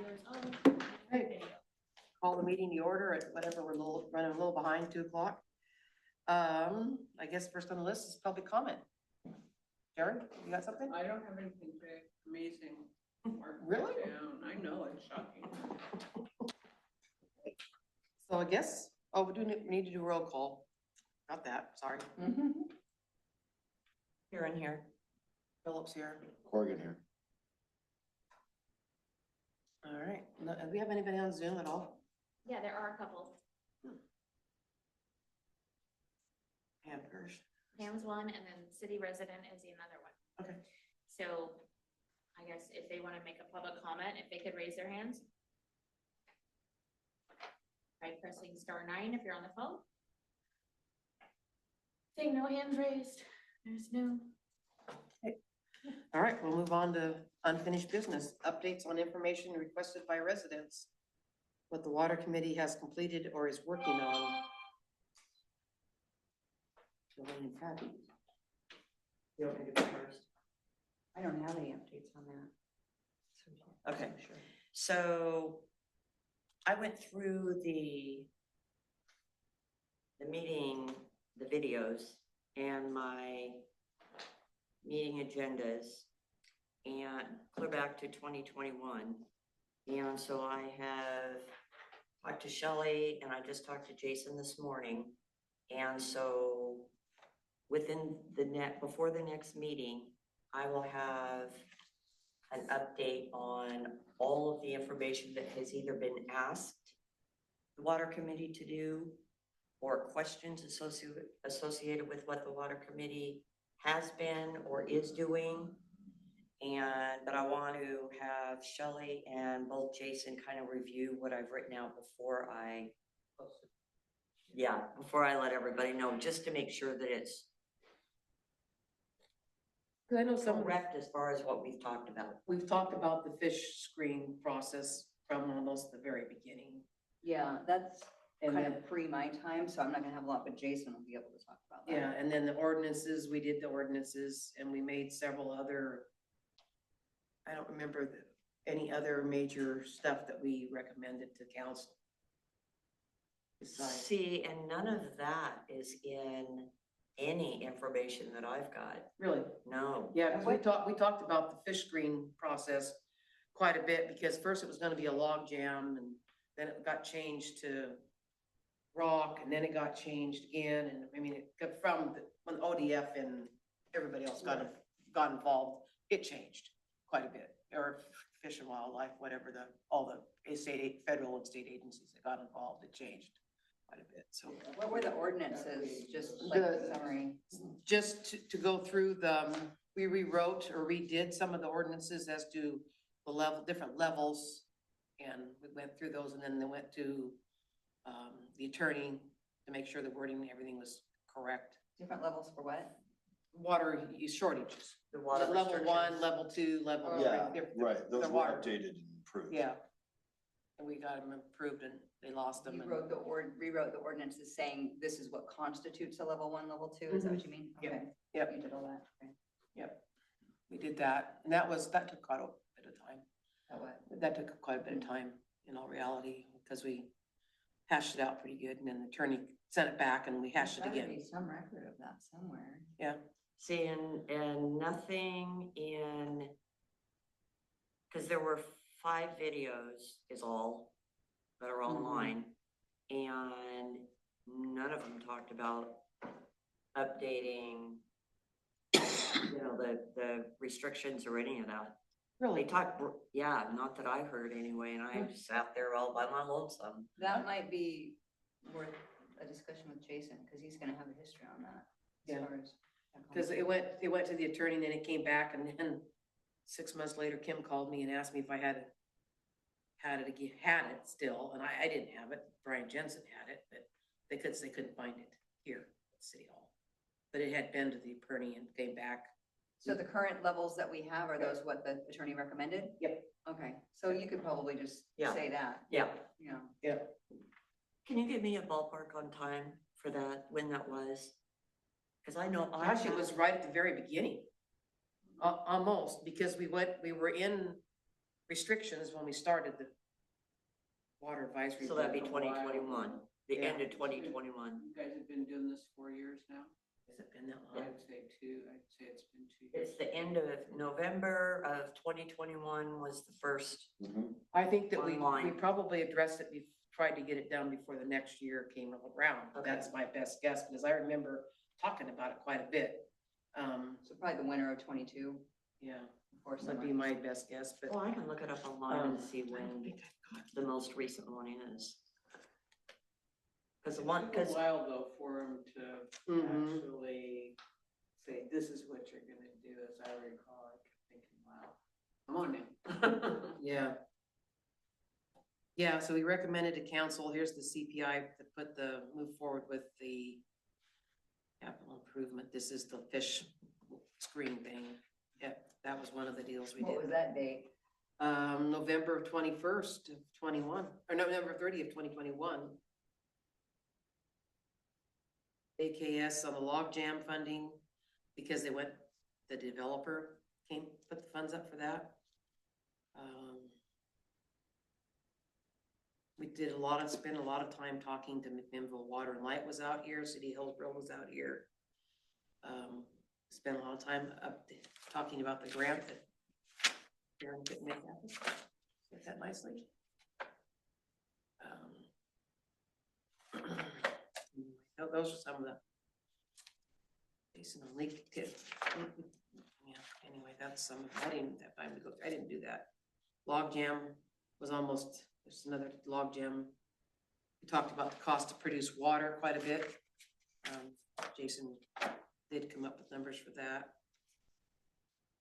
yours. Oh, Hey, call the meeting to order at whatever, we're running a little behind 2 o'clock. I guess first on the list is public comment. Jared, you got something? I don't have anything today. Amazing. Mark Really? Down. I know, it's shocking. So I guess, we need to do a roll call. Got that, sorry. Here and here. Phillips here. Corrigan here. All right, do we have anybody on Zoom at all? yeah, there are a couple. Hamburgers. Pam's one, and then city resident is the another one. Okay. So I guess if they want to make a public comment, if they could raise their hands. By pressing *9 if you're on the phone. Seeing no hands raised, there's no. All right, we'll move on to unfinished business. Updates on information requested by residents. What the water committee has completed or is working on. Jolene and Patty. You want me to go first? I don't have any updates on that. Okay, sure. So I went through the meeting, the videos and my meeting agendas and clear back to 2021. And so I have talked to Shelley and I just talked to Jason this morning. And so within before the next meeting, I will have an update on all of the information that has either been asked the water committee to do or questions associated with what the water committee has been or is doing. But I want to have Shelley and both Jason kind of review what I've written out before I let everybody know, just to make sure that it's I know some correct as far as what we've talked about. we've talked about the fish screen process from almost the very beginning. Yeah, that's And kind then, of pre my time, so I'm not gonna have a lot, but Jason will be able to talk about that. yeah, and then the ordinances, we did the ordinances and we made several other, I don't remember any other major stuff that we recommended to council. Besides, See, and none of that is in any information that I've got. really, No. yeah, because we talked about the fish screen process quite a bit, because first it was gonna be a log jam, and then it got changed to rock, and then it got changed again, and I mean, it got from when ODF and everybody else got involved, it changed quite a bit, or Fish and Wildlife, whatever all the federal and state agencies that got involved, it changed quite a bit, so. What were the ordinances, just like The- summary? Just to go through we rewrote or redid some of the ordinances as to the different levels. And we went through those, and then they went to, the attorney to make sure the wording and everything was correct. Different levels for what? Water shortages, The water level 1, restrictions. level 2, level 3. Yeah, different- right, those the were water. updated and improved. Yeah. And we got them approved and they lost them. You and- wrote rewrote the ordinances saying this is what constitutes a level 1, level 2, is that what you mean? Yep. Okay. Yep. You did all that, okay. We did that, and that took quite a bit of time. That what? That took quite a bit of time, in all reality, because we hashed it out pretty good, and then the attorney sent it back and we hashed it There's gotta again. be some record of that somewhere. Yeah, See, and nothing in, because there were 5 videos is all that are online. And none of them talked about updating, the restrictions or any of that. They really. talked, not that I heard anyway, and I just sat there all by my lonesome. That might be worth a discussion with Jason, because he's gonna have a history on that. Yeah. As far as that Because it went to the attorney, and then it came back, and then 6 months later, Kim called me and asked me if I had it again, had it still, and I didn't have it. Brian Jensen had it, but they couldn't find it here at City Hall. But it had been to the attorney and came back. So the current levels that we have, are those what the attorney recommended? Yep. Okay, so you could probably just Yeah. say that, Yeah. you know. Yeah. Can you give me a ballpark on time for that, when that was? Because I know. Gosh, it was right at the very beginning. Almost, because we were in restrictions when we started the water advisory. So that'd be board. 2021, the end Yeah. of 2021. You guys have been doing this 4 years now? Has it been that long? I'd say it's been 2 years. It's the end of November of 2021 was the first. I think that we Online. probably addressed it, tried to get it done before the next year came around. Okay. That's my best guess, because I remember talking about it quite a bit. So probably the winter of 22 Yeah, before that'd summer. be my best guess, but. Well, I can look it up online and see I don't when think I've got- the most recent one is. Because the It one, took because a while though for them to Mhm. actually say, this is what you're gonna do, as I recall, I kept thinking, wow, come on now. Yeah. Yeah, so we recommended to council, here's the CPI to put move forward with the capital improvement. This is the fish screen thing. Yep, that was one of the deals we What was did. that date? November 21st of 21, or November 30th, 2021. AKS on the logjam funding, because the developer put the funds up for that. We spent a lot of time talking to McMinnville Water and Light was out here, City of Hillsborough was out here. Spent a lot of time talking about the grant that Darren couldn't make happen. Did that nicely. Those are some of the Jason and leak kit. Yeah, anyway, that's some, I didn't have time to go, I didn't do that. Logjam was almost, there's another logjam. We talked about the cost to produce water quite a bit. Jason did come up with numbers for that.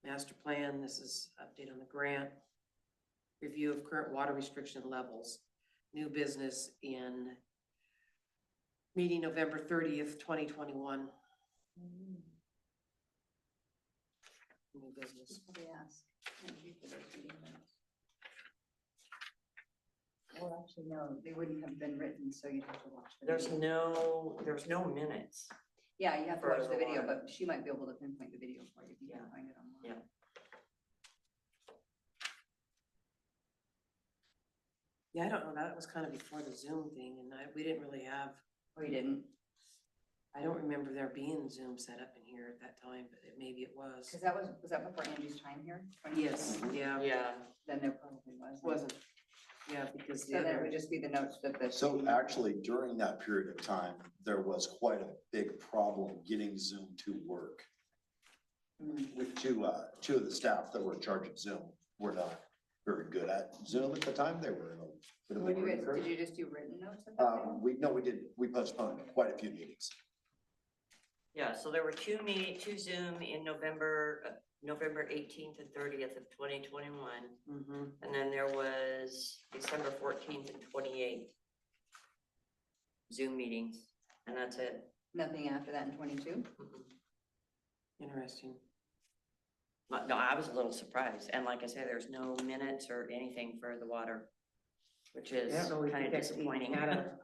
Master plan, this is update on the grant. Review of current water restriction levels. New business in meeting November 30th, 2021. New business. Somebody asked. Thank you for those meeting minutes. Well, actually, no, they wouldn't have been written, so you'd have to watch the there's video. no minutes. Yeah, you have to for watch the the video, water. but she might be able to pinpoint the video for you if you can Yeah. find it online. Yeah. Yeah, I don't know, that was kind of before the Zoom thing, and we didn't really have, Oh, you didn't? I don't remember there being Zoom set up in here at that time, but maybe it was. Cause that was that before Angie's time here? Yes, yeah, Yeah, Then there probably was. wasn't, yeah, because the So then it other, would just be the notes that the. So actually, during that period of time, there was quite a big problem getting Zoom to work. Mm. With two of the staff that were in charge of Zoom were not very good at Zoom at the time. They were in a bit of a When you learning guys, curve. did you just do written notes at that time? We postponed quite a few meetings. yeah, so there were two Zoom in November 18th and 30th of 2021. Mhm. And then there was December 14th and 28th Zoom meetings, and that's it. Nothing after that in 22? Interesting. No, I was a little surprised, and like I said, there's no minutes or anything for the water, which is I don't know if kind we of actually disappointing. had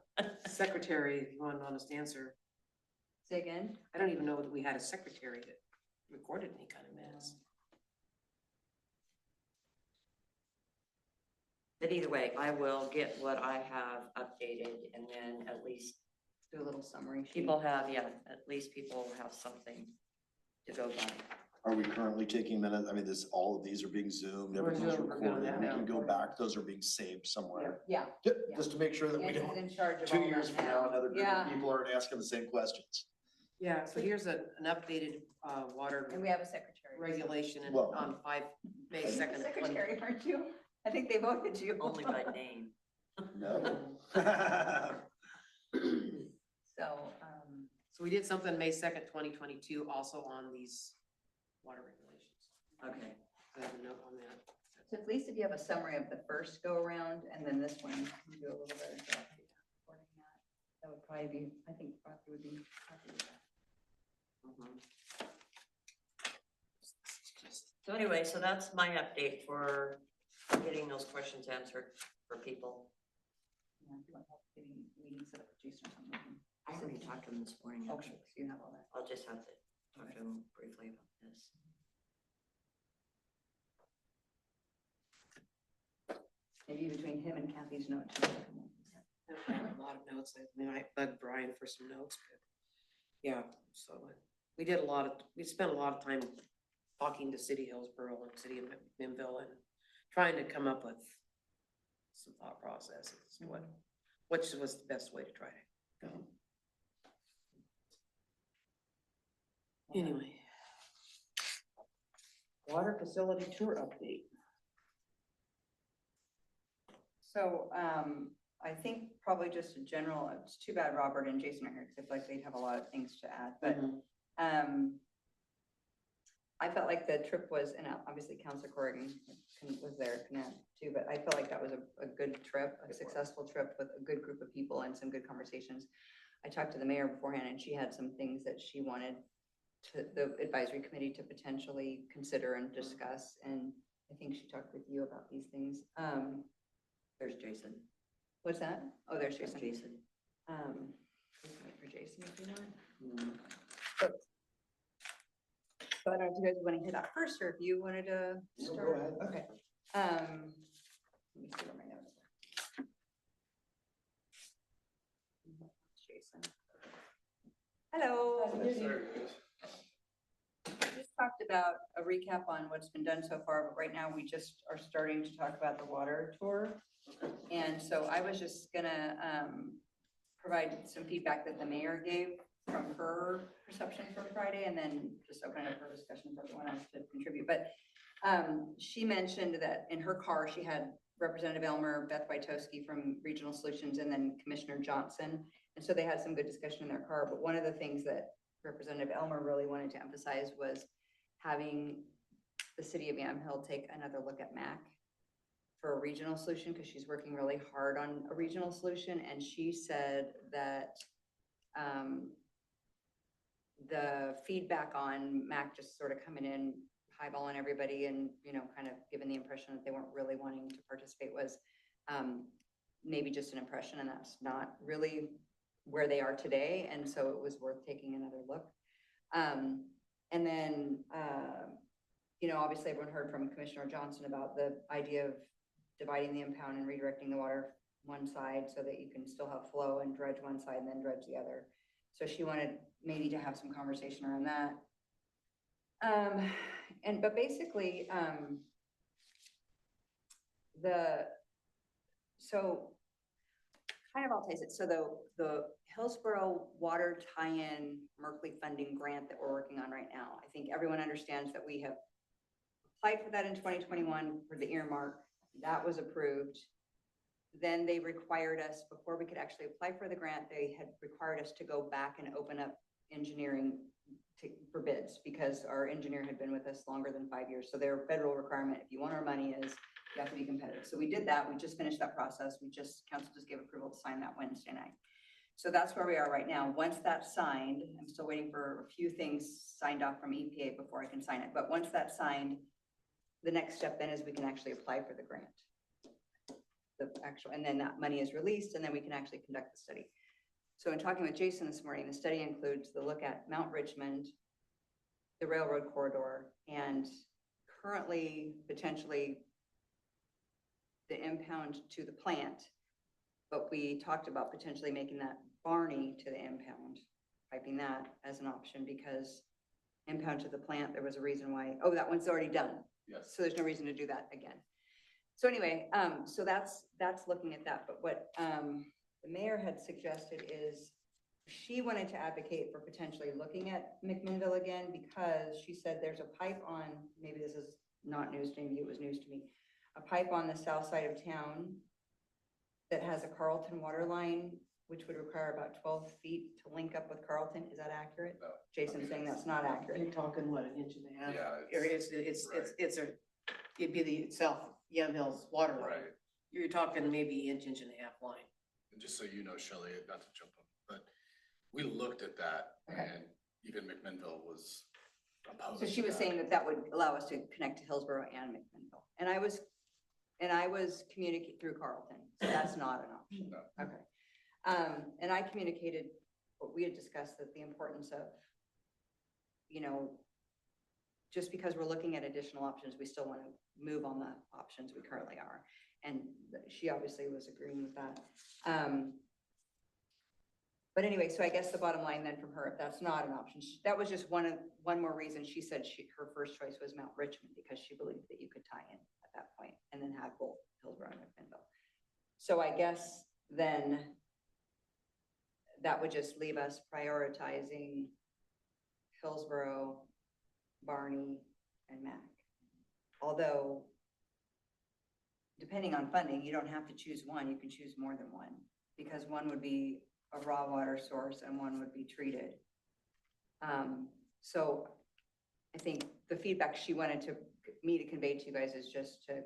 Secretary, if you want an honest answer, Say again? I don't even know that we had a secretary that recorded any kind of minutes. But either way, I will get what I have updated, and then at least Do a little summary sheet. people have, at least people have something to go by. Are we currently taking minutes? I mean, all of these are being Zoomed, We're everything's doing that recorded. We now. can go back. Those are being saved somewhere. Yeah. Just to make sure that we Angie's don't, in charge of all 2 that years from now, another group Yeah. of people aren't asking the same questions. Yeah, so here's an updated, water And we have a secretary. regulation Well- on May You're the 2nd. Secretary, aren't you? I think they voted you. Only by name. No. So, So we did something May 2nd, 2022, also on these water regulations. Okay, I have a note on that. so at least if you have a summary of the first go around and then this one, you can do a little better job recording that. That would probably be, I think Rocky would be happy with that. mhm. So anyway, so that's my update for getting those questions answered for people. Yeah, if you want help getting meetings set up with Jason or something. I already talked to him this morning, Okay, actually. so you have all that. I'll just have to talk to him briefly about this. maybe between him and Kathy's notes. you can come up with that. I have a lot of notes. I might bug Brian for some notes, but yeah, so we did we spent a lot of time talking to City Hillsborough and City of Minville and trying to come up with some thought processes, as to which was the best way to try to go. Anyway. Water facility tour update. So, I think probably just a general, it's too bad Robert and Jason are here, because I feel like they'd have a lot of things to add, but, I felt like the trip was, and obviously Councilor Corrigan was there too, but I felt like that was a good trip, a successful trip with a good group of people and some good conversations. I talked to the mayor beforehand, and she had some things that she wanted the advisory committee to potentially consider and discuss, and I think she talked with you about these things. There's Jason. What's that? Oh, there's Jason. Jason. We can wait for Jason if you want. Mm. So I don't know if you guys want to hear that first, or if you wanted to Yeah, go start. ahead. Okay. Let me see where my notes are. Jason. Hello. We just talked about a recap on what's been done so far, but right now we just are starting to talk about the water tour. And so I was just gonna provide some feedback that the mayor gave from her perception for Friday, and then just open it up for discussion for everyone else to contribute. But she mentioned that in her car, she had Representative Elmer, Beth Witowski from Regional Solutions, and then Commissioner Johnson. And so they had some good discussion in their car. But one of the things that Representative Elmer really wanted to emphasize was having the city of Yamhill take another look at MAC for a regional solution, because she's working really hard on a regional solution. And she said that the feedback on MAC just sort of coming in, highballing everybody and, you know, kind of giving the impression that they weren't really wanting to participate was maybe just an impression, and that's not really where they are today. And so it was worth taking another look. And then, you know, obviously everyone heard from Commissioner Johnson about the idea of dividing the impound and redirecting the water one side so that you can still have flow and dredge one side and then dredge the other. So she wanted maybe to have some conversation around that. But basically, so kind of I'll taste it. So the Hillsborough Water Tie-in Merkley funding grant that we're working on right now, I think everyone understands that we have applied for that in 2021 for the earmark. That was approved. Then they required us, before we could actually apply for the grant, they had required us to go back and open up engineering for bids, because our engineer had been with us longer than 5 years. So their federal requirement, if you want our money, is you have to be competitive. So we did that. We just finished that process. Council just gave approval to sign that Wednesday night. So that's where we are right now. Once that's signed, I'm still waiting for a few things signed off from EPA before I can sign it. But once that's signed, the next step then is we can actually apply for the grant. And then that money is released, and then we can actually conduct the study. So in talking with Jason this morning, the study includes the look at Mount Richmond, the railroad corridor, and currently potentially the impound to the plant. But we talked about potentially making that Barney to the impound, piping that as an option, because impound to the plant, there was a reason why, oh, that one's already done. Yes. So there's no reason to do that again. So anyway, so that's looking at that. But what the mayor had suggested is she wanted to advocate for potentially looking at McMinnville again, because she said there's a pipe on, maybe this is not news to you, it was news to me, a pipe on the south side of town that has a Carlton water line, which would require about 12 feet to link up with Carlton. Is that accurate? No. Jason's saying that's not accurate. You're talking what, an inch and a half? Yeah, Or it'd be the South Yamhill's water line. Right. You're talking maybe inch and a half line. And just so you know, Shelley, not to jump on, but we looked at that Okay. and even McMinnville was opposed. So she to was that. saying that that would allow us to connect to Hillsborough and McMinnville. And I was communicating through Carlton, so that's not an option. No. Okay. And I communicated what we had discussed, that the importance of, you know, just because we're looking at additional options, we still want to move on the options we currently are. And she obviously was agreeing with that. But anyway, so I guess the bottom line then from her, if that's not an option, that was just one more reason. She said her first choice was Mount Richmond because she believed that you could tie in at that point and then have both Hillsborough and McMinnville. So I guess then that would just leave us prioritizing Hillsborough, Barney, and Mac. Although, depending on funding, you don't have to choose one, you can choose more than one, because one would be a raw water source and one would be treated. So I think the feedback she wanted me to convey to you guys is just to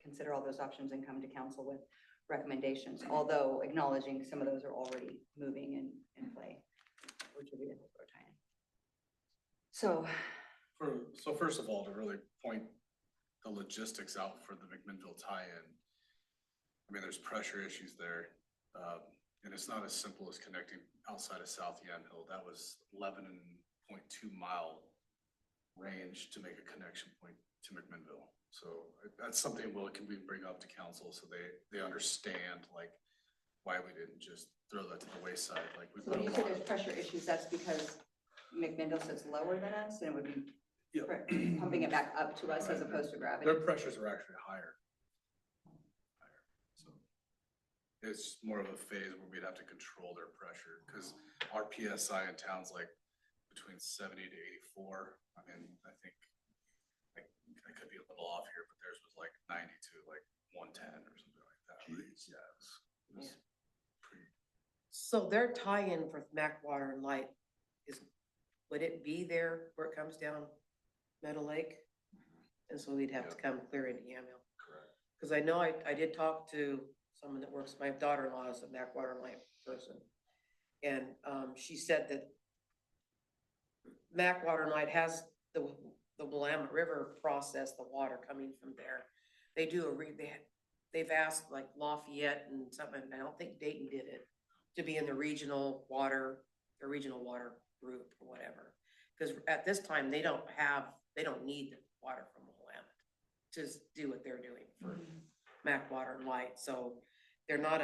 consider all those options and come to council with recommendations, although acknowledging some of those are already moving in play, which would be the Hillsborough tie-in. So, So first of all, to really point the logistics out for the McMinnville tie-in, I mean, there's pressure issues there. And it's not as simple as connecting outside of South Yamhill. That was 11.2 mile range to make a connection point to McMinnville. So that's something can we bring up to council so they understand like why we didn't just throw that to the wayside. Like we so put when a you say lot there's of, pressure issues, that's because McMinnville sits lower than us and it would be Yep. pumping it back up to us as Right. opposed to gravity. their pressures are actually higher. So it's more of a phase where we'd have to control their pressure because our PSI in towns like between 70 to 84. I mean, I think I could be a little off here, but theirs was like 90 to like 110 or something like that. Right? Jeez. Yeah, it was pretty. So their tie-in for Mac Water and Light would it be there where it comes down Meadow Lake? And so we'd have to come clear into Yamhill. Correct. Cause I know I did talk to someone that works, my daughter-in-law is a Mac Water and Light person. And, she said that Mac Water and Light has the Willamette River process, the water coming from there. They do they've asked like Lafayette and something, I don't think Dayton did it, to be in the regional water group or whatever. Cause at this time, they don't need the water from Willamette to do what they're doing for Mac Water and Light, so they're not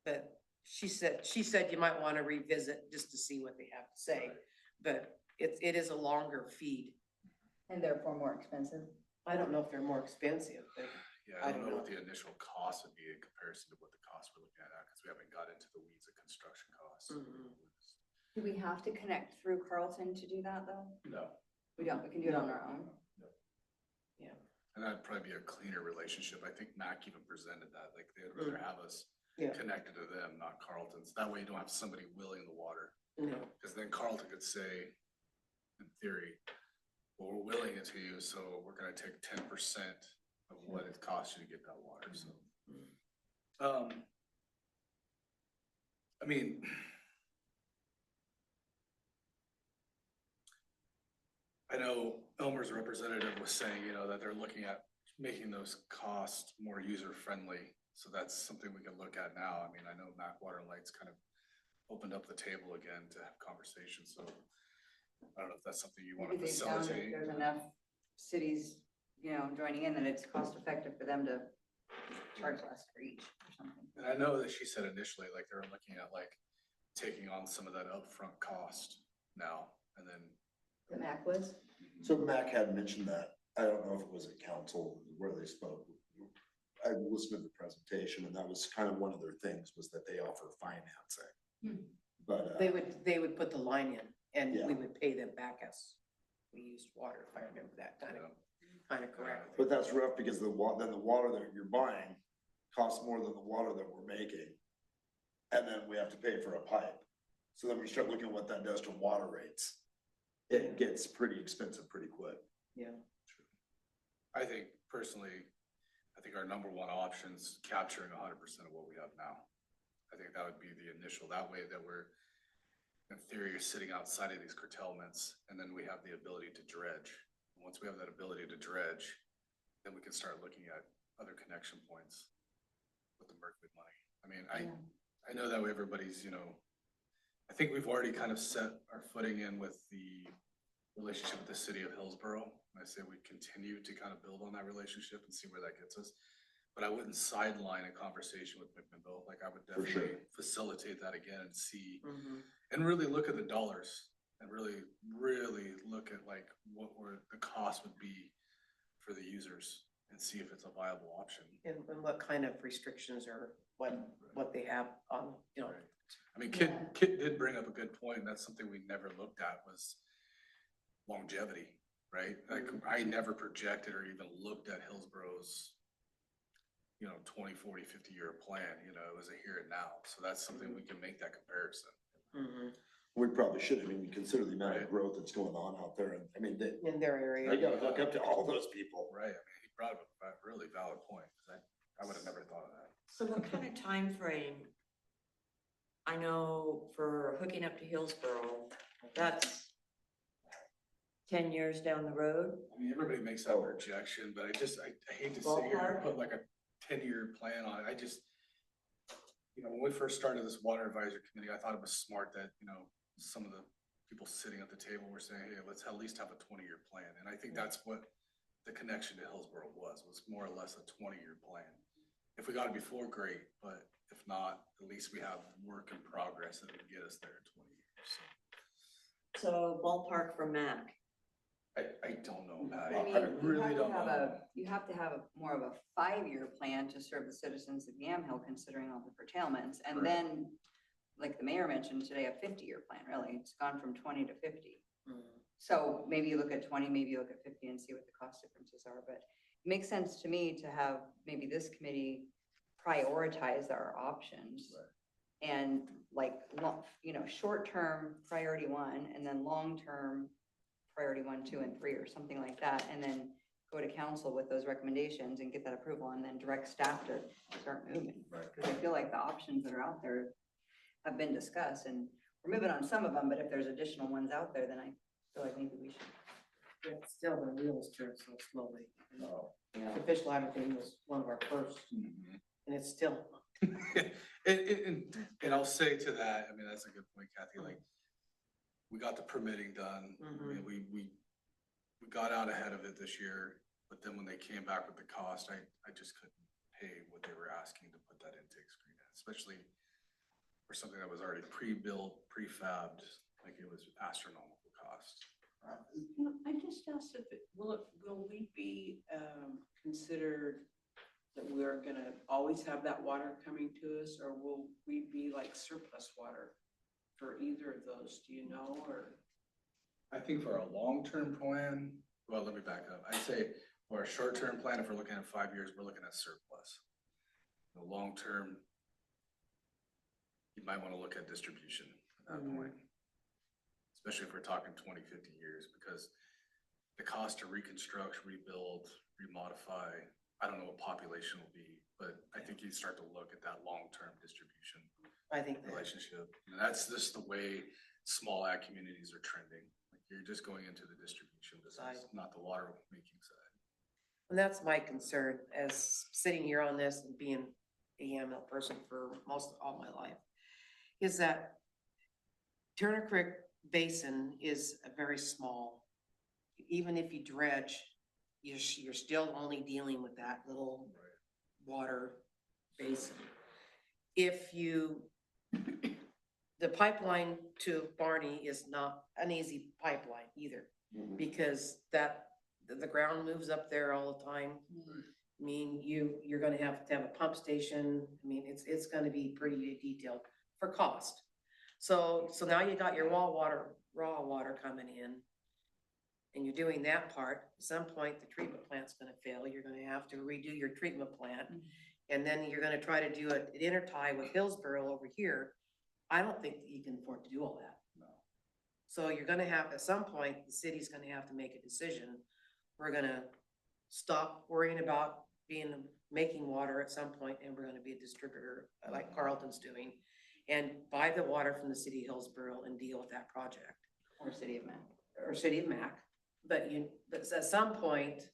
but she said you might wanna revisit just to see what they have to say, but it is a longer feed. And therefore more expensive. I don't know if they're more expensive, but Yeah, I don't know what the initial cost would be in comparison to what the cost we're looking at now, because we haven't got into the weeds of construction costs. Do we have to connect through Carlton to do that though? No, We don't, we can do it on our own. and that'd probably be a cleaner relationship. I think Mac even presented that, like they'd rather have us Yeah. connected to them, not Carlton's. That way you don't have somebody willing the water, no, because then Carlton could say, in theory, well, we're willing it to you, so we're gonna take 10% of what it costs you to get that water, so. I mean, I know Elmer's representative was saying, that they're looking at making those costs more user-friendly. So that's something we can look at now. I mean, I know Mac Water and Light's kind of opened up the table again to have conversations, so I don't know if that's something you want to Maybe they found that facilitate. there's enough cities, joining in that it's cost effective for them to charge less for each or something. And I know that she said initially, like, they were looking at like taking on some of that upfront cost now, and then. The MAC was? So Mac had mentioned that, I don't know if it was at council where they spoke. I listened to the presentation and that was kind of one of their things was that they offer financing. But, they would put the line in and Yeah. we would pay them back as we used water, if I remember that kind of correctly. but that's rough because then the water that you're buying costs more than the water that we're making. And then we have to pay for a pipe. So then we start looking at what that does to water rates. It gets pretty expensive pretty quick. Yeah. I think personally, I think our number one option's capturing 100% of what we have now. I think that would be the initial, that way that we're, in theory, sitting outside of these curtailments, and then we have the ability to dredge. Once we have that ability to dredge, then we can start looking at other connection points with the Mercury money. I mean, I know that everybody's, I think we've already kind of set our footing in with the relationship with the city of Hillsborough. And I say we continue to kind of build on that relationship and see where that gets us. But I wouldn't sideline a conversation with McMinnville. Like I would For sure. definitely facilitate that again and see, Mhm. and really look at the dollars and really look at like what the cost would be for the users and see if it's a viable option. And what kind of restrictions or what they have on, you know. Right. I mean, Kit did bring up a good point, and that's something we never looked at was longevity, right? Like I never projected or even looked at Hillsborough's, 20, 40, 50-year plan, it was a here and now. So that's something we can make that comparison. Mhm. We probably should, I mean, we consider the amount of Right. growth that's going on out there, and, I mean, In their area. they gotta hook up to all those people. Right, I mean, he brought up a really valid point, 'cause I would have never thought of that. So what kind of time frame? I know for hooking up to Hillsborough, that's 10 years down the road. I mean, everybody makes that projection, but I hate to sit here and Ballpark? put like a 10-year plan on it. When we first started this water advisory committee, I thought it was smart that, some of the people sitting at the table were saying, hey, let's at least have a 20-year plan. And I think that's what the connection to Hillsborough was more or less a 20-year plan. If we got it before, great, but if not, at least we have work in progress that would get us there in 20 years. So ballpark for Mac. I don't know, Patty. I mean, I you really have to don't have know. you have to have more of a 5-year plan to serve the citizens of Yamhill, considering all the curtailments. And Right. then, like the mayor mentioned today, a 50-year plan, really. It's gone from 20 to 50. Mhm. So maybe you look at 20, maybe you look at 50 and see what the cost differences are. But it makes sense to me to have maybe this committee prioritize our options. Right. And like, short-term priority 1, and then long-term priority 1, 2, and 3, or something like that. And then go to council with those recommendations and get that approval, and then direct staff to start moving. Right. Because I feel like the options that are out there have been discussed, and we're moving on some of them, but if there's additional ones out there, then I feel like maybe we should. But still, the wheels turn so slowly. No. The fish lavender was one of our first, Mhm. and it's still, And I'll say to that, I mean, that's a good point, Kathy, like, we got the permitting done, I mean, we got out ahead of it this year, but then when they came back with the cost, I just couldn't pay what they were asking to put that intake screen in, especially for something that was already pre-built, prefabbed, like it was astronomical cost. I just asked if will we be, considered that we're gonna always have that water coming to us, or will we be like surplus water for either of those, do you know, or? I think for a long-term plan, well, let me back up. I'd say for a short-term plan, if we're looking at 5 years, we're looking at surplus. The long-term, you might want to look at distribution at that point. Especially if we're talking 20, 50 years, because the cost to reconstruct, rebuild, remodify, I don't know what population will be, but I think you start to look at that long-term distribution I think that. relationship. And that's just the way small ag communities are trending. Like you're just going into the distribution business, not the water making side. And that's my concern as sitting here on this and being a YAML person for all my life, is that Turner Creek Basin is a very small, even if you dredge, you're still only dealing with that little water basin. If you, the pipeline to Barney is not an easy pipeline either, because the ground moves up there all the time. I mean, you're gonna have to have a pump station. I mean, it's gonna be pretty detailed for cost. So now you got your raw water coming in, and you're doing that part. At some point, the treatment plant's gonna fail. You're gonna have to redo your treatment plant. And then you're gonna try to do an intertie with Hillsborough over here. I don't think that you can afford to do all that. No. So you're gonna have, at some point, the city's gonna have to make a decision. We're gonna stop worrying about making water at some point, and we're gonna be a distributor like Carlton's doing, and buy the water from the city of Hillsborough and deal with that project, Or City of Mac. or city of Mac. But at some point,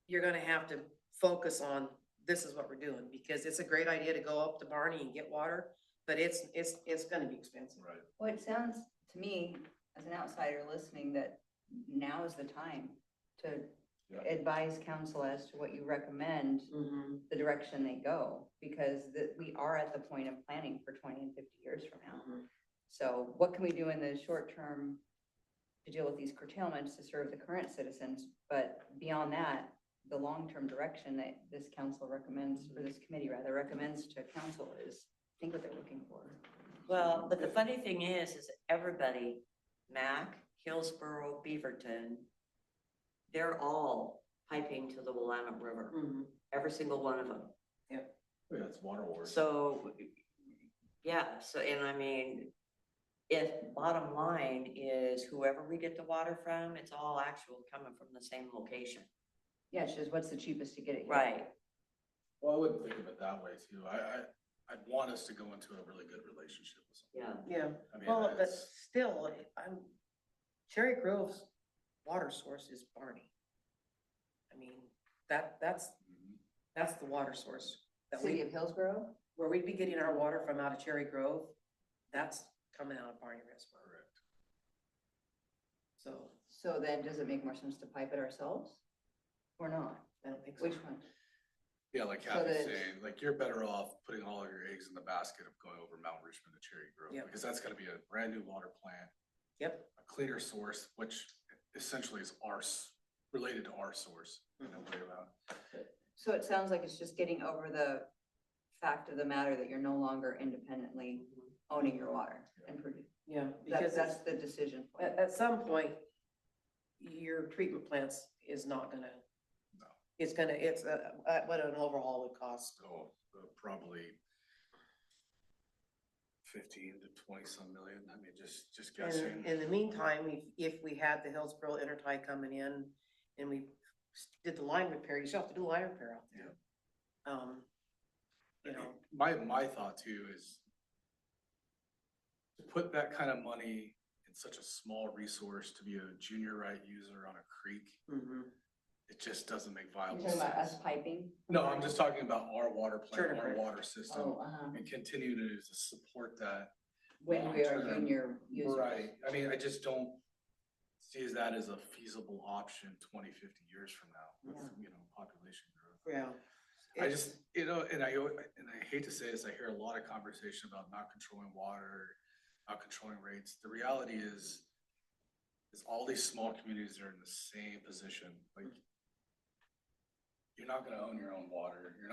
you're gonna have to focus on, this is what we're doing, because it's a great idea to go up to Barney and get water, but it's gonna be expensive. Right. Well, it sounds to me, as an outsider listening, that now is the time to Yeah. advise council as to what you recommend, Mhm. the direction they go, because we are at the point of planning for 20 and 50 years from now. Mhm. So what can we do in the short term to deal with these curtailments to serve the current citizens? But beyond that, the long-term direction that this council recommends, or this committee rather recommends to council is, I think what they're looking for. Well, but the funny thing is everybody, Mac, Hillsborough, Beaverton, they're all piping to the Willamette River, Mhm. every single one of them. Yeah, it's water wars. So, yeah, so, and I mean, if bottom line is whoever we get the water from, it's all actual coming from the same location. Yeah, it's just what's the cheapest to get it here? Right. Well, I wouldn't think of it that way too. I'd want us to go into a really good relationship with someone. Yeah. Yeah, I mean, well, but that's, still, Cherry Grove's water source is Barney. I mean, that's the water source that City we, of Hillsborough? where we'd be getting our water from out of Cherry Grove, that's coming out of Barney Reservoir. correct. So, So then does it make more sense to pipe it ourselves? Or not? I don't think so. Which one? Yeah, like So Kathy's that- saying, like you're better off putting all of your eggs in the basket of going over Mount Richmond to Cherry Grove. Yep. Because that's gonna be a brand new water plant, Yep. a cleaner source, which essentially is related to our source in a way around. So it sounds like it's just getting over the fact of the matter that you're no longer independently owning your water and producing. Yeah, That's, because that's the decision point. at some point, your treatment plants is not gonna, No. it's gonna, what an overhaul would cost. So probably 15 to 20 some million. I mean, just guessing. And in the meantime, if we had the Hillsborough Intertie coming in and we did the line repair, you still have to do line repair out there. You know, My thought too is to put that kind of money in such a small resource to be a junior right user on a creek, mhm. it just doesn't make You're viable talking about us sense. piping? No, I'm just talking about our water plant, Sure. our water system, Oh, and continue to support that. when we are long-term. junior users. Right, I mean, I just don't see that as a feasible option 20, 50 years from now with, population growth. Yeah. I It's- just, and I hate to say this, I hear a lot of conversation about not controlling water, not controlling rates. The reality is all these small communities are in the same position, like you're not gonna own your own water, you're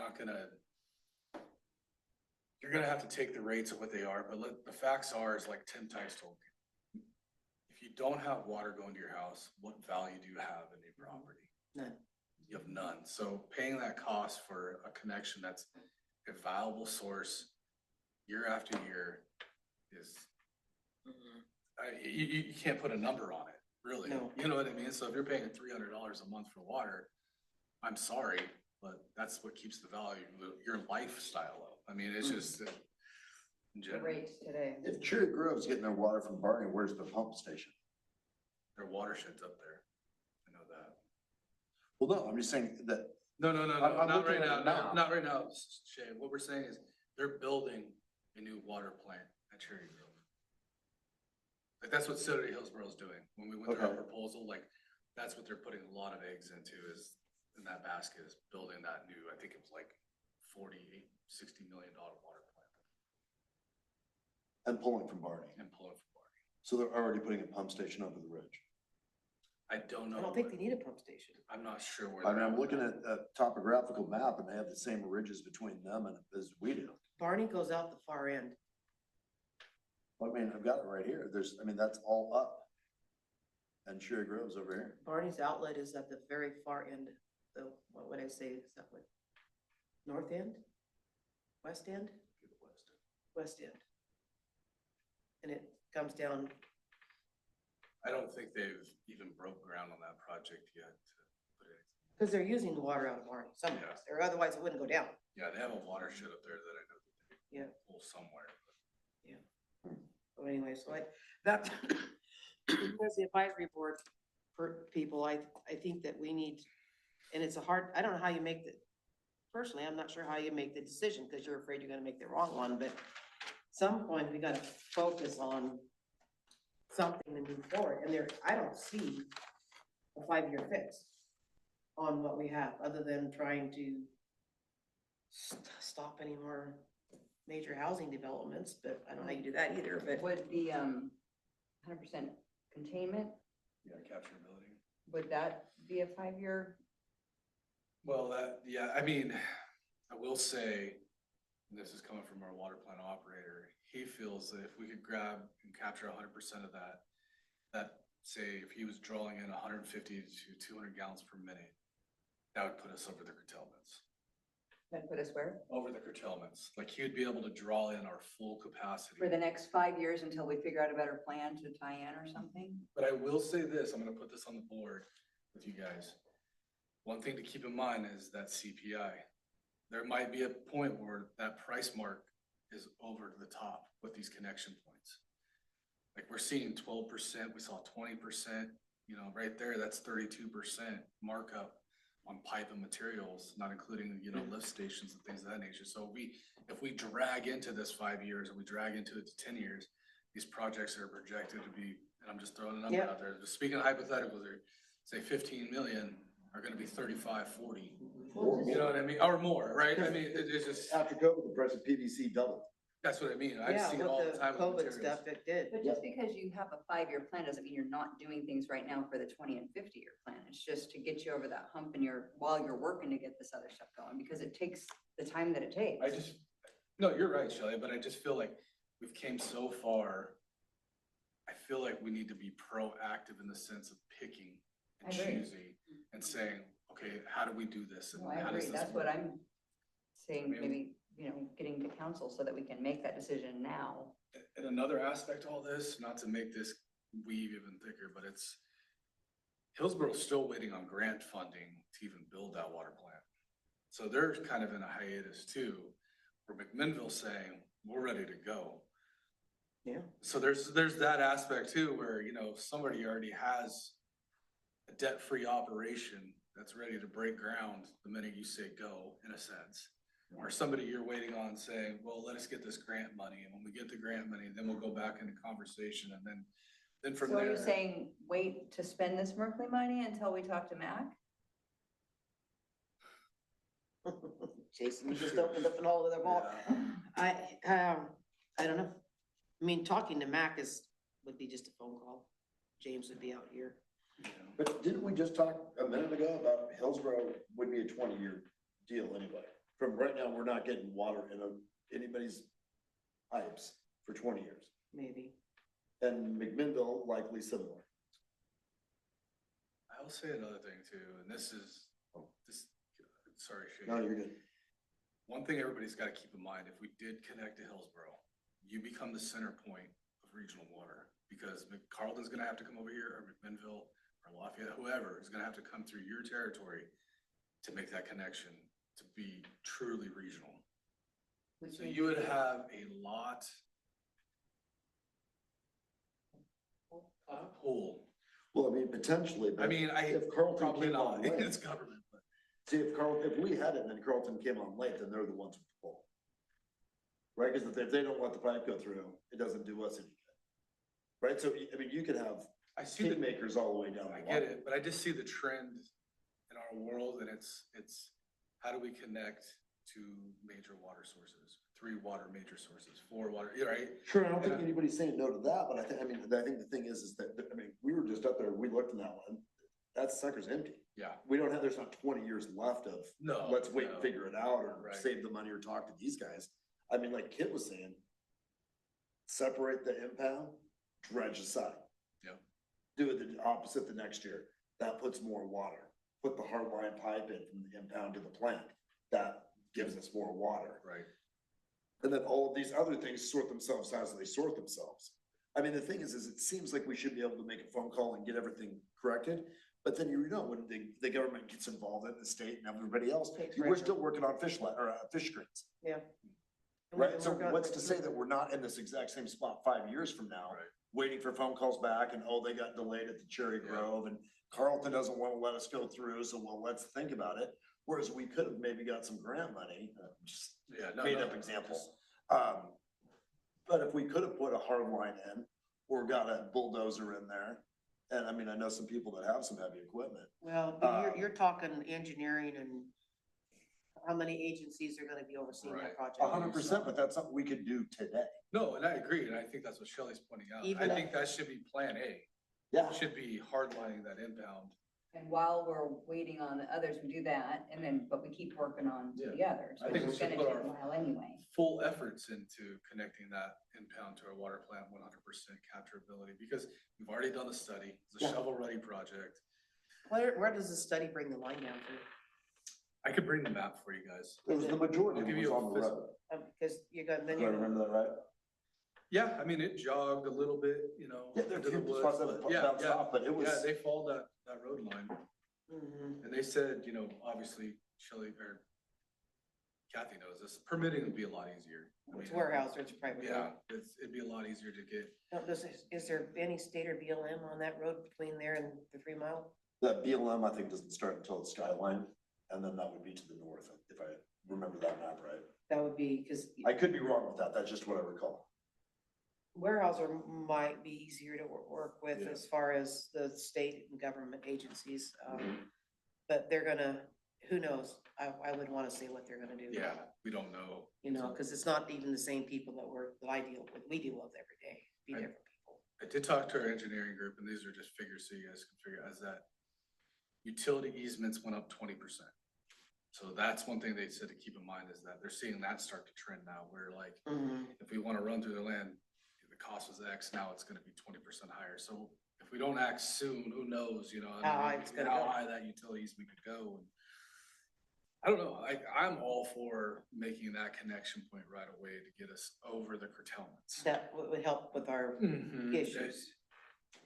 gonna have to take the rates at what they are, but the facts are, is like Tim Tice told me. If you don't have water going to your house, what value do you have in your property? None. You have none. So paying that cost for a connection that's a viable source year after year is, Mhm. you can't put a number on it, really. No. You know what I mean? So if you're paying $300 a month for water, I'm sorry, but that's what keeps the value, your lifestyle up. I mean, it's just in The general, rates today. If Cherry Grove's getting their water from Barney, where's the pump station? their watershed's up there. I know that. Well, no, I'm just saying that, No, I'm not looking right at now, it no, now. not right now, Shane. What we're saying is they're building a new water plant at Cherry Grove. Like, that's what City of Hillsborough is doing. When we went through our Okay. proposal, like, that's what they're putting a lot of eggs into is, in that basket, is building that new, I think it was like $48, $60 million water plant and pulling from Barney. and pulling from Barney. So they're already putting a pump station over the ridge. I don't know. I don't think they need a pump station. I'm not sure where. I mean, they're I'm at. looking at a topographical map and they have the same ridges between them and as we do. Barney goes out the far end. I mean, I've got it right here. That's all up. And Cherry Grove's over here. Barney's outlet is at the very far end, what would I say, is that what? North end? West end? West end. And it comes down, I don't think they've even broke ground on that project yet to put it. because they're using the water out of Barney, somewhere, or otherwise it wouldn't go down. Yeah, they have a watershed up there that I know that they Yeah. pull somewhere. So anyway, so that, as the advisory board for people, I think that we need, and it's I don't know how you make personally, I'm not sure how you make the decision, because you're afraid you're gonna make the wrong one, but at some point, we gotta focus on something to move forward, and there, I don't see a 5-year fix on what we have, other than trying to stop any more major housing developments, but I don't know how you do that either, but. Would the 100% containment, Yeah, capturability. would that be a 5-year? Well, yeah, I mean, I will say, and this is coming from our water plant operator, he feels that if we could grab and capture 100% of that, say, if he was drawing in 150 to 200 gallons per minute, that would put us over the curtailments. That put us where? Over the curtailments, like he would be able to draw in our full capacity. For the next 5 years until we figure out a better plan to tie in or something? But I will say this, I'm gonna put this on the board with you guys. One thing to keep in mind is that CPI. There might be a point where that price mark is over the top with these connection points. Like we're seeing 12%, we saw 20%, right there, that's 32% markup on pipe and materials, not including, lift stations and things of that nature. So if we drag into this 5 years and we drag into it to 10 years, these projects are projected to be, and I'm just throwing a number Yep. out there, just speaking of hypotheticals, they're say 15 million are gonna be 35, 40. You know what I mean? Or more, right? I mean, it's just, After COVID, the price of PVC doubled. that's what I mean. I Yeah, see it all with the the time with COVID materials. stuff, it did. But just because you have a 5-year plan doesn't mean you're not doing things right now for the 20 and 50-year plan. It's just to get you over that hump and while you're working to get this other stuff going, because it takes the time that it takes. No, you're right, Shelley, but I just feel like we've came so far. I feel like we need to be proactive in the sense of picking and I agree. choosing and saying, okay, how do we do this? And No, I how does agree. this That's what work? I'm saying, I mean- maybe, getting to council so that we can make that decision now. And another aspect to all this, not to make this weave even thicker, but it's Hillsboro's still waiting on grant funding to even build that water plant. So they're kind of in a hiatus too, where McMinnville's saying, we're ready to go. Yeah. So there's that aspect too, where, somebody already has a debt-free operation that's ready to break ground the minute you say go, in a sense. Or somebody you're waiting on saying, well, let us get this grant money, and when we get the grant money, then we'll go back into conversation, and then from So are there. you saying, wait to spend this Merkley money until we talk to Mac? Jason, you just opened up an whole other ball. Yeah. I don't know. I mean, talking to Mac would be just a phone call. James would be out here. But didn't we just talk a minute ago about Hillsborough would be a 20-year deal anyway? From right now, we're not getting water in anybody's pipes for 20 years. Maybe. And McMinnville likely similar. I'll say another thing too, and sorry, Shane. No, you're good. One thing everybody's gotta keep in mind, if we did connect to Hillsborough, you become the center point of regional water. Because Carlton's gonna have to come over here, or McMinnville, or Lafayette, whoever is gonna have to come through your territory to make that connection, to be truly regional. So you would have a lot. Pull. Well, I mean, potentially, but I mean, if Carlton probably came on not, late, it's government, but. see, if we had it and then Carlton came on late, then they're the ones with the pull. Right, because if they don't let the pipe go through, it doesn't do us any good. Right, so, I mean, you could have I see the makers all the way down. I the get line. it, but I just see the trend in our world, and it's how do we connect to major water sources? 3 water major sources, 4 water, right? Sure, I don't think anybody's saying no to that, but I think the thing is that, I mean, we were just up there, we looked in that one, that sucker's empty. Yeah. There's not 20 years left of, No. let's wait no. and figure it out, or Right. save the money, or talk to these guys. I mean, like Kit was saying, separate the impound, dredge the side. Yep. Do it the opposite the next year, that puts more water, put the hard line pipe in from the impound to the plant, that gives us more water. Right. And then all of these other things sort themselves as they sort themselves. I mean, the thing is it seems like we should be able to make a phone call and get everything corrected. But then when the government gets involved in the state and everybody else, Takes we're forever. still working on fish screens, Yeah. And we right? can So work on what's it. to say that we're not in this exact same spot 5 years from now? Right. Waiting for phone calls back and, they got delayed at the Cherry Yeah. Grove and Carlton doesn't want to let us go through, so let's think about it. Whereas we could have maybe got some grant money, just Yeah. No, made no, up example. But if we could have put a hard line in, or got a bulldozer in there. And I mean, I know some people that have some heavy equipment. Well, but you're talking engineering and how many agencies are gonna be overseeing that Right. project? 100%, but that's something we could do today. No, and I agree, and I think that's what Shelley's pointing out. I Even- think that should be plan A. Yeah. Should be hardlining that impound. And while we're waiting on the others, we do that, and then, but we keep working on the others. I think we It's should gonna put take our- a while anyway. Full efforts into connecting that impound to our water plant, 100% capturability, because we've already done the study. It's a Yeah. shovel-ready project. Where does the study bring the line down to? I could bring the map for you guys. It was the majority I'll of it give was you a on the physical- road. Because you got, then Do I you're, remember that right? Yeah, I mean, it jogged a little bit, you know. Yeah, there into the are a few woods, spots that but it yeah, bounced yeah. off, but it was. Yeah, they followed that road line. Mhm. And they said, you know, obviously Shelley or Kathy knows this, permitting would be a lot easier. I It's mean, warehouse or it's private road. Yeah, it'd be a lot easier to get. Now, is there any state or BLM on that road between there and the 3 mile? That BLM, I think, doesn't start until the skyline, and then that would be to the north, if I remember that map right. That would be, because I could be wrong with that, that's just what I recall. Weyerhaeuser might be easier to work with Yeah. as far as the state and government agencies. Mhm. But they're gonna, who knows? I would wanna see what they're gonna do. Yeah, we don't know. You know, because it's not even the same people that I deal with, we deal with every day, be Right. different people. I did talk to our engineering group, and these are just figures so you guys can figure out, is that utility easements went up 20%. So that's one thing they said to keep in mind, is that they're seeing that start to trend now, where like, if we want to run through their land, the cost was X, now it's gonna be 20% higher. So if we don't act soon, who knows, you know, I How high mean, it's gonna how go. high that utility easement could go. And I don't know, I'm all for making that connection point right away to get us over the curtailments. That would help with our Mhm. issues.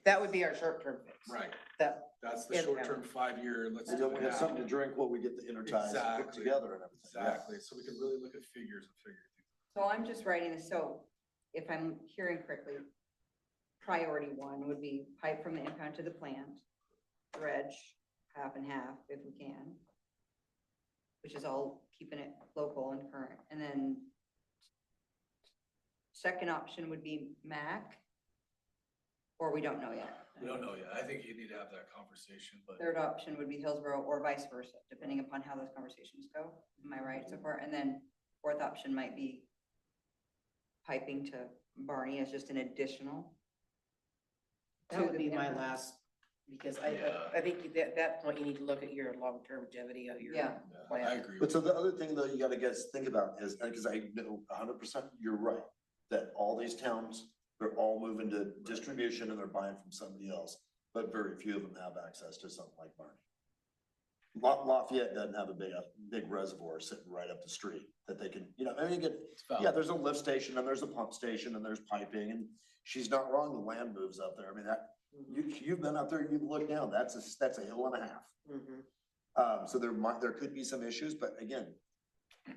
That would be our short-term fix. Right, That, that's the Yeah. short-term 5 year, let's And do then it we have something to now. drink while we get the interties put Exactly. together and everything. yeah. Exactly, so we can really look at figures and figure things. So I'm just writing this, so if I'm hearing correctly, priority one would be pipe from the impound to the plant, dredge, half and half if we can, which is all keeping it local and current, and then second option would be MAC, or we don't know yet. We don't know yet, I think you need to have that conversation, but Third option would be Hillsborough or vice versa, depending upon how those conversations go. Am I right so far? And then fourth option might be piping to Barney as just an additional. that to would the be my impound. last, because Yeah. I think at that point, you need to look at your long-term longevity of your Yeah. yeah, plan. I agree. But with so the other thing though, you gotta guys think about is, because I know 100% you're right, that all these towns, they're all moving to distribution and they're buying from somebody else, but very few of them have access to something like Barney. Lafayette doesn't have a big reservoir sitting right up the street that they can, you know, I mean, It's valid. yeah, there's a lift station and there's a pump station and there's piping and she's not wrong, the land moves up there. I mean, that, you've been up there, you've looked down, that's a hill and a half. Mhm. So there could be some issues, but again,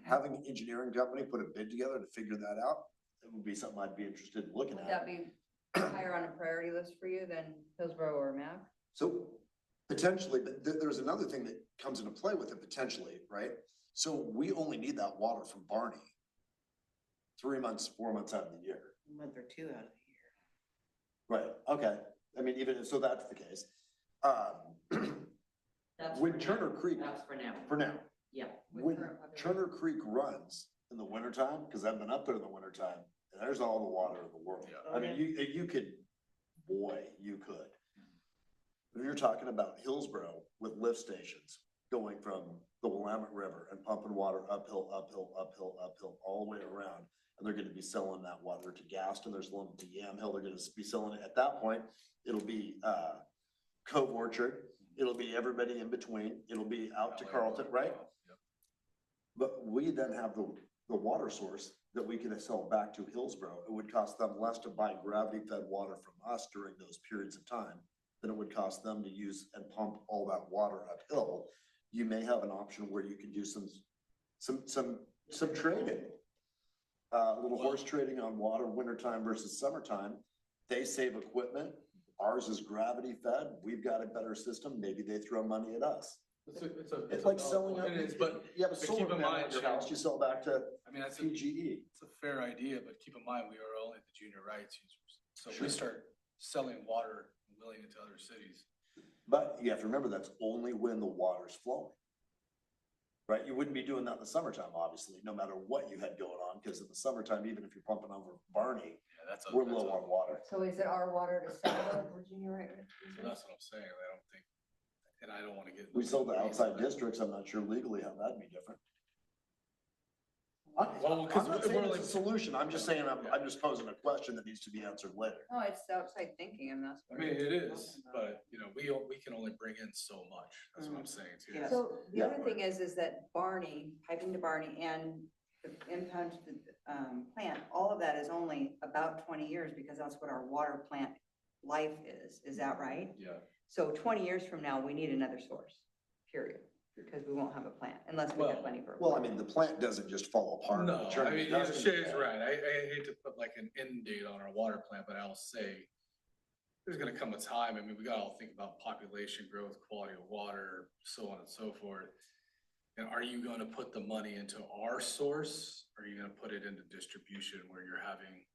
having an engineering company put a bid together to figure that out, it would be something I'd be interested in looking Would that at. be higher on a priority list for you than Hillsborough or MAC? So potentially, but there's another thing that comes into play with it potentially, right? So we only need that water from Barney 3 months, 4 months out of the year. A month or two out of the year. Right, okay. I mean, even, so that's the case. That's When for now. Turner Creek, That's for now, for now, yeah. when Turner Creek runs in the wintertime, because I've been up there in the wintertime, and there's all the water in the world. Yeah. I mean, you could, boy, you could. If you're talking about Hillsborough with lift stations going from the Willamette River and pumping water uphill, uphill, uphill, uphill, all the way around. And they're gonna be selling that water to Gaston, there's one to Yamhill, they're gonna be selling it, at that point, it'll be, Cove Orchard, it'll be everybody in between, it'll be out to Carlton, right? Yep. But we then have the water source that we can sell back to Hillsborough. It would cost them less to buy gravity-fed water from us during those periods of time than it would cost them to use and pump all that water uphill. You may have an option where you could do some trading. Little horse trading on water, wintertime versus summertime. They save equipment. Ours is gravity-fed. We've got a better system. Maybe they throw money at us. It's like selling up. It is, but You have a but keep solar in panel mind, at your Shane, house, you sell back to I mean, that's PGE. it's a fair idea, but keep in mind, we are only the junior rights users. So if we Sure. start selling water and willing it to other cities. But you have to remember, that's only when the water's flowing. Right? You wouldn't be doing that in the summertime, obviously, no matter what you had going on, because in the summertime, even if you're pumping over Barney, Yeah, that's. we're low on water. So is it our water to sell to Virginia right? So that's what I'm saying. I don't think, and I don't wanna get. We sold to outside districts, I'm not sure legally how that'd be different. Well, 'cause I'm not we're saying like- it's a solution, I'm just saying, I'm just posing a question that needs to be answered later. No, it's outside thinking and that's. I what mean, we're it is, talking about. but you know, we can only bring in so much. That's what I'm saying too. Yeah. So the Yeah. other thing is that Barney, piping to Barney and the impound to the, plant, all of that is only about 20 years because that's what our water plant life is that right? Yeah. So 20 years from now, we need another source, period, because we won't have a plant unless we have Well- money for. Well, I mean, the plant doesn't just fall apart. No, Turn I mean, to dust. Shay's right. I hate to put like an end date on our water plant, but I'll say there's gonna come a time, I mean, we gotta all think about population growth, quality of water, so on and so forth. And are you gonna put the money into our source? Or are you gonna put it into distribution where you're having?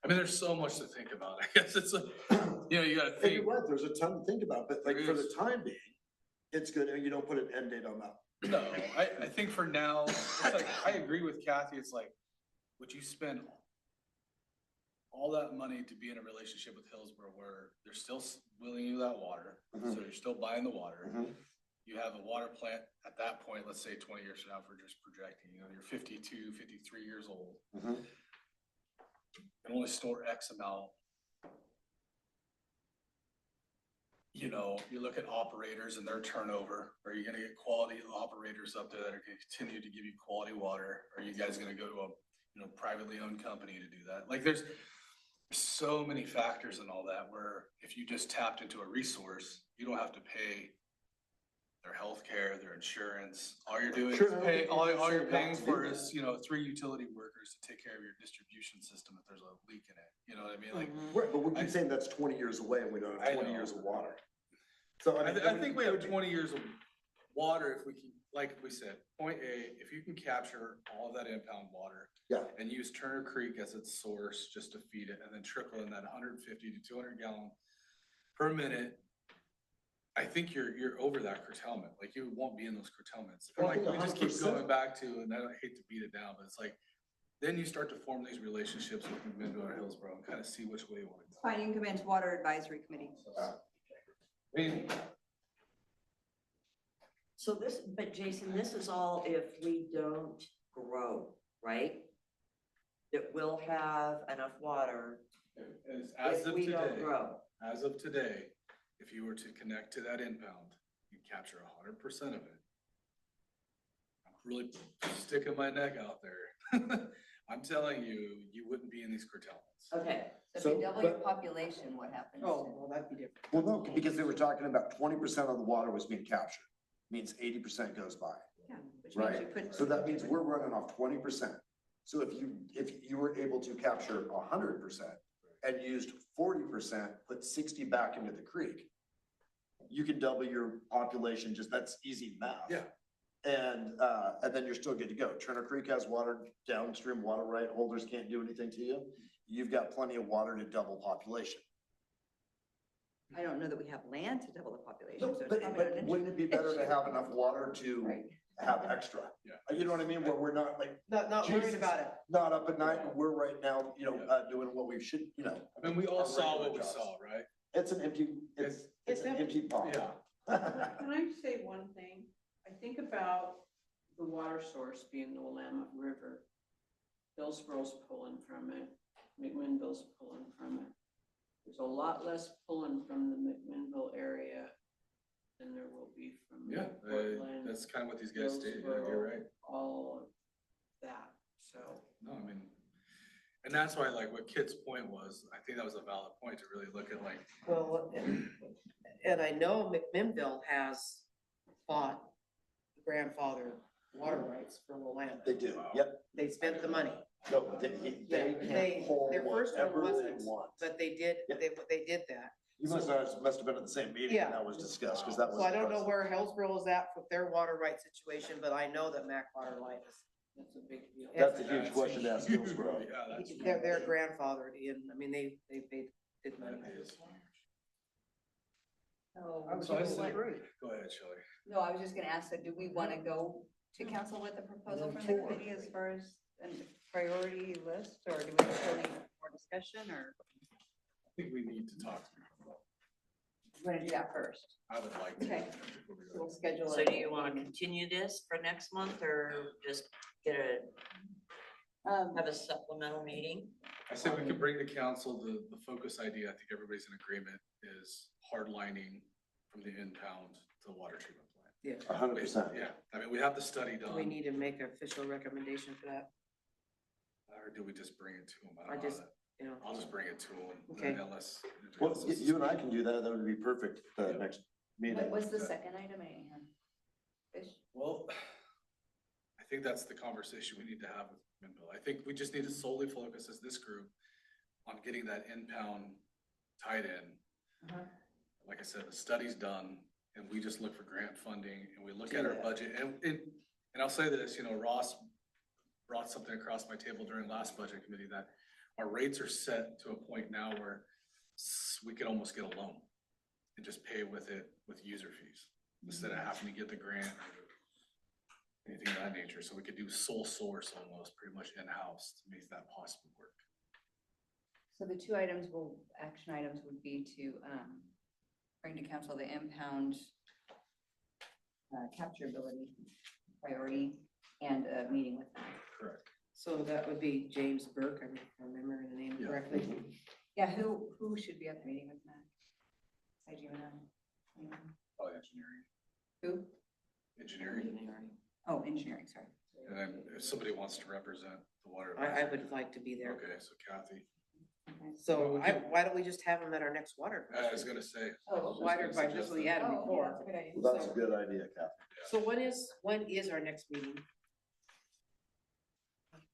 I mean, there's so much to think about. I guess it's a, you know, you gotta And think. you're right, there's a ton to think about, but like There for the is. time being, it's good, and you don't put an end date on that. No, I think for now, it's like, I agree with Kathy, it's like, would you spend all that money to be in a relationship with Hillsborough where they're still willing you that water, Mhm. so you're still buying the water? Mhm. You have a water plant at that point, let's say 20 years from now, if we're just projecting, you know, you're 52, 53 years old, Mhm. and only store X amount. You know, you look at operators and their turnover, are you gonna get quality operators up there that are gonna continue to give you quality water? Are you guys gonna go to a, you know, privately owned company to do that? Like, there's so many factors in all that, where if you just tapped into a resource, you don't have to pay their healthcare, their insurance. All you're doing is Sure, I don't pay, think all you're you're saying paying not to for do is, you know, 3 utility workers to take care of your distribution system if there's a leak in it. You know what I mean? Like, Right, but we I- keep saying that's 20 years away, and we don't I have 20 know. years of water. So I mean. I think we have 20 years of water if we can, like we said, point A, if you can capture all of that impound water. Yeah. And use Turner Creek as its source just to feed it and then trickle in that 150 to 200 gallon per minute. I think you're over that curtailment, like you won't be in those curtailments. And Well, I like, think we just keep 100%. going back to, and I don't hate to beat it down, but it's like, then you start to form these relationships with McMinnville or Hillsborough and kind of see which way you want to go. Fine, you can come into Water Advisory Committee. I mean, So this, but Jason, this is all if we don't grow, right? That we'll have enough water as if of we don't today. grow. As of today, if you were to connect to that impound, you capture 100% of it. I'm really sticking my neck out there. I'm telling you, you wouldn't be in these curtailments. Okay, So if So, you double your but- population, what happens? Oh, well, that'd be different. Well, no, because they were talking about 20% of the water was being captured, means 80% goes by. Yeah, which means you Right, put. so that means we're running off 20%. So if you were able to capture 100% and used 40%, put 60 back into the creek, you can double your population, just, that's easy math. Yeah. And then you're still good to go. Turner Creek has water, downstream water right holders can't do anything to you. You've got plenty of water to double population. I don't know that we have land to double the population. No, so it's But, probably not but an wouldn't it be better to have enough water issue. to Right. have extra? Yeah. You know what I mean? Where we're not like, Not worried Jesus. about it. not up at night, we're right now, doing what we should, I mean, we all our saw regular what we jobs. saw, right? It's an empty, it's It's an empty pond. Yeah. Can I say one thing? I think about the water source being the Willamette River. Hillsborough's pulling from it, McMinnville's pulling from it. There's a lot less pulling from the McMinnville area than there will be from Yeah, Portland, that's kind of what these guys did. Yeah, you're right. all of that, so. No, I mean, and that's why, like, what Kit's point was, I think that was a valid point to really look at, like, Well, and I know McMinnville has bought grandfather water rights for Willamette. They do, yep. They spent the money, No, they can pull their first one whatever they wasn't, want. but they did, they did that. You must have been at the same meeting Yeah. when that was discussed, because that was. So I don't know where Hillsborough is at with their water right situation, but I know that Mac Water Light That's a big deal. That's a huge question to ask Hillsborough. Yeah, that's. They're grandfathered in, I mean, they paid good money. That is huge. So So I do we said, want- go ahead, Shelley. No, I was just gonna ask, so do we want to go to council with a proposal from the committee as far as a priority list, or do we still need more discussion, or I think we need to talk to people. we're gonna do that first? I would like to. Okay. So we'll schedule. So do you wanna continue this for next month or just get have a supplemental meeting? I say we can bring to council the focus idea. I think everybody's in agreement is hardlining from the impound to the water treatment plant. Yeah. 100%. Yeah, I mean, we have the study Do done. we need to make an official recommendation for that? Or do we just bring it to them? I just, you know, I'll just bring it to them. Okay. Unless. Well, you and I can do that, that would be perfect, the next meeting. What was the second item? Fish? Well, I think that's the conversation we need to have with Minville. I think we just need to solely focus as this group on getting that impound tied in. Uh-huh. Like I said, the study's done and we just look for grant funding and we look Do at our that. budget and I'll say this, you know, Ross brought something across my table during last budget committee that our rates are set to a point now where we could almost get a loan and just pay with it with user fees instead of having to get the grant or anything of that nature. So we could do sole source almost pretty much in-house to make that possible work. So the two action items would be to, bring to council the impound capturability priority and a meeting with them. Correct. so that would be James Burke, I'm remembering the name Yeah. correctly. Yeah, who should be at the meeting with Matt? Besides you and I? Anyone? Probably engineering. Who? Engineering. Oh, engineering, sorry. And then if somebody wants to represent the water. I advisory- would like to be there. Okay, so Kathy, Okay. So why don't we just have him at our next water? I was gonna say. Oh, Water advisory, we had him Oh, before. that's a good idea. Well, that's a good idea, Kathy. So when is our next meeting?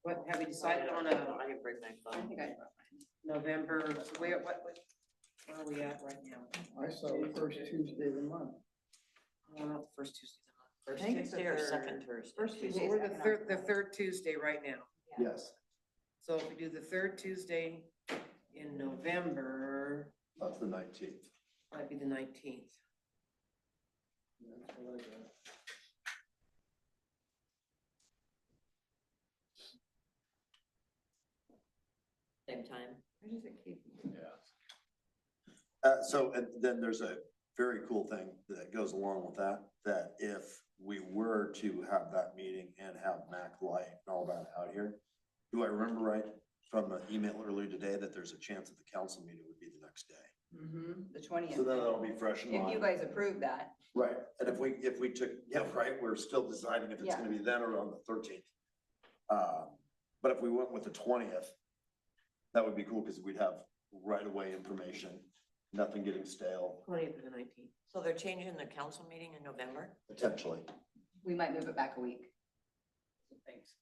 What, have we decided on I a can bring my I phone. think I brought mine. November, so where are we at right now? I saw the first Tuesday of the month. Oh, not the first Tuesday of the month. First think it's the Tuesday or third. second Thursday? First Tuesday. So we're the Second third Tuesday right now. Yes, So if we do the third Tuesday in November, that's the 19th. might be the 19th. That's what I got. Same time? Where does it keep? Yeah. So, and then there's a very cool thing that goes along with that, that if we were to have that meeting and have Mac Light and all that out here, do I remember right from the email earlier today that there's a chance that the council meeting would be the next day? The 20th. So then that'll be fresh in If you mind. guys approve that, Right, and if we took, yeah, right, we're still deciding if it's Yeah. gonna be then or on the 13th. But if we went with the 20th, that would be cool, because we'd have right away information, nothing getting stale, 20th or the 19th. So they're changing the council meeting in November potentially. we might move it back a week. Thanks.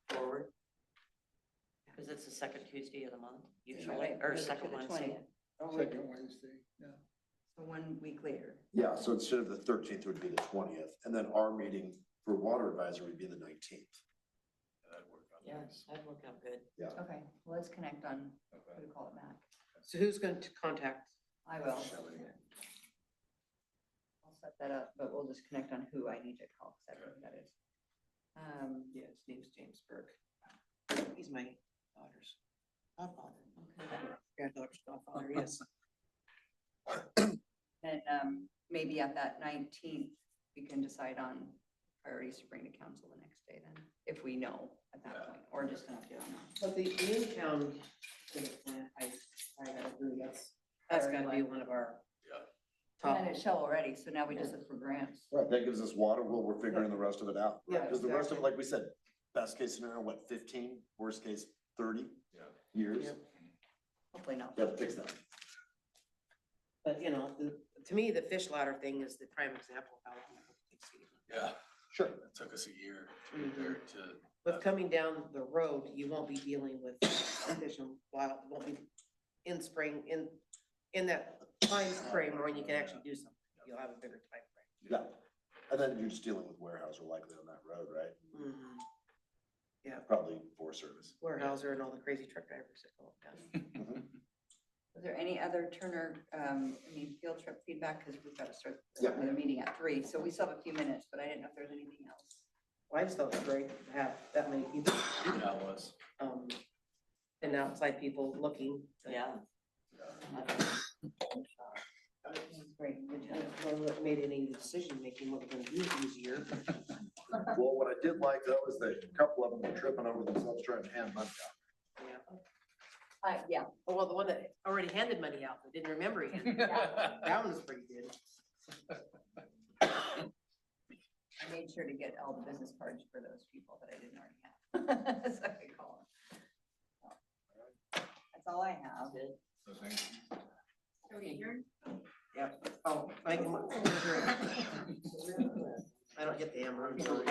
forward? Because it's the second Tuesday of the month usually, Right, or move it to second the Wednesday. 20th. Second Wednesday, yeah. So 1 week later. Yeah, so instead of the 13th, it would be the 20th, and then our meeting for water advisory would be the 19th. That'd work out Yeah, nice. that'd work out good. Okay, well, let's connect on Okay. who to call it Mac. So who's going to contact? I will. Shelley. I'll set that up, but we'll just connect on who I need to call, because I don't know who that is. Yeah, his name's James Burke. He's my daughter's godfather. Granddaughter's godfather, yes. And maybe at that 19th, we can decide on priorities to bring to council the next day then, if we know at that Yeah. point, or just an update on that. But the in-town treatment plant, I gotta agree, that's gotta be one of our Yeah. top. And it's Shell already, so now we just look for grants. Right, that gives us water, well, we're figuring the rest of it out. Yeah, Because the rest of it, exactly. like we said, best case scenario, what, 15, worst case, 30 Yeah. years? Yep. Hopefully not. Gotta fix that. But, you know, to me, the fish ladder thing is the prime example of how long it takes to get. Yeah, Sure. it took us a year to get there to. With coming down the road, you won't be dealing with fish and wild, it won't be in spring, in that time frame where you can actually do something. You'll have a bigger time frame. Yeah, and then you're just dealing with warehouse likely on that road, right? Yeah. Probably Forest Service. Warehouser and all the crazy truck drivers that go up down. Was there any other Turner, field trip feedback? Because we've got to start Yeah. another meeting at 3, so we still have a few minutes, but I didn't know if there's anything else. Well, I just thought it was great to have that many people, Yeah, it was. and outside people looking. Yeah. Great, good And job. it wasn't made any decision making what we're gonna do this year. Well, what I did like though is that a couple of them were tripping over themselves trying to hand money out. Yeah, Oh, well, the one that already handed money out, but didn't remember it. That one was pretty good. I made sure to get all the business cards for those people that I didn't already have. So I could call them. That's all I have. So thank you. Are we adjourned? Yep. Oh, I don't get the hammer, I'm sorry.